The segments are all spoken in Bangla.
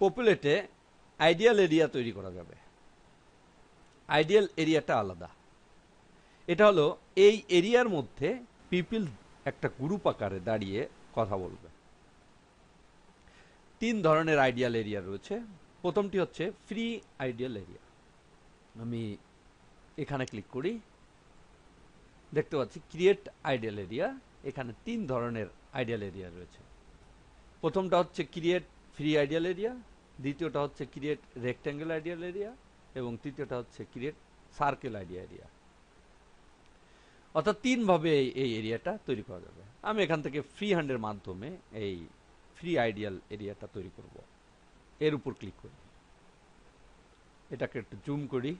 পপুলেটে আইডিয়াল এরিয়া তৈরি করা যাবে। আইডিয়াল এরিয়াটা আলাদা। এটা হলো এই এরিয়ার মধ্যে পিপল একটা গ্রুপ আকারে দাঁড়িয়ে কথা বলবে। 3 ধরনের আইডিয়াল এরিয়া রয়েছে। প্রথমটি হচ্ছে ফ্রি আইডিয়াল এরিয়া। আমি এখানে ক্লিক করি, দেখতে পাচ্ছি ক্রিয়েট আইডিয়াল এরিয়া। এখানে 3 ধরনের আইডিয়াল এরিয়া রয়েছে। প্রথমটা হচ্ছে ক্রিয়েট ফ্রি আইডিয়াল এরিয়া, দ্বিতীয়টা হচ্ছে ক্রিয়েট রেক্ট্যাঙ্গেল আইডিয়াল এরিয়া এবং তৃতীয়টা হচ্ছে ক্রিয়েট সার্কেল আইডিয়া এরিয়া। অর্থাৎ 3 ভাবে এই এরিয়াটা তৈরি করা যাবে। আমি এখান থেকে ফ্রি হ্যান্ডের মাধ্যমে এই ফ্রি আইডিয়াল এরিয়াটা তৈরি করব। এর উপর ক্লিক করি, এটাকে একটু জুম করি।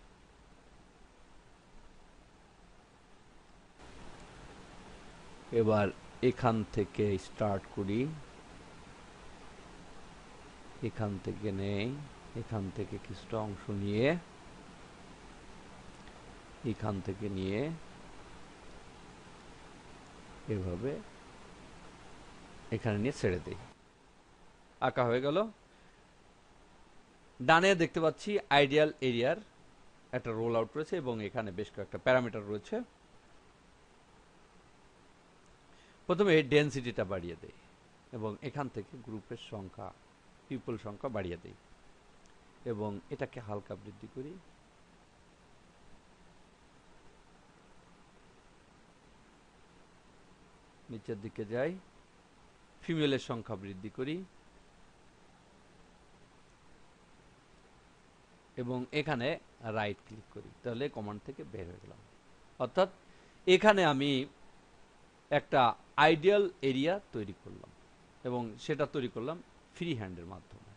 এবার এখান থেকে স্টার্ট করি, এখান থেকে নেই, এখান থেকে কিছুটা অংশ নিয়ে এখান থেকে নিয়ে এভাবে এখানে নিয়ে ছেড়ে দিই। আঁকা হয়ে গেল। ডানে দেখতে পাচ্ছি আইডিয়াল এরিয়ার একটা রোল আউট রয়েছে এবং এখানে বেশ কয়েকটা প্যারামিটার রয়েছে। প্রথমে ডেনসিটিটা বাড়িয়ে দেই এবং এখান থেকে গ্রুপের সংখ্যা, পিপল সংখ্যা বাড়িয়ে দেই এবং এটাকে হালকা বৃদ্ধি করি। নিচের দিকে যাই, ফিমেলের সংখ্যা বৃদ্ধি করি এবং এখানে রাইট ক্লিক করি। তাহলে কমান্ড থেকে বের হয়ে গেলাম। অর্থাৎ এখানে আমি একটা আইডিয়াল এরিয়া তৈরি করলাম এবং সেটা তৈরি করলাম ফ্রি হ্যান্ডের মাধ্যমে।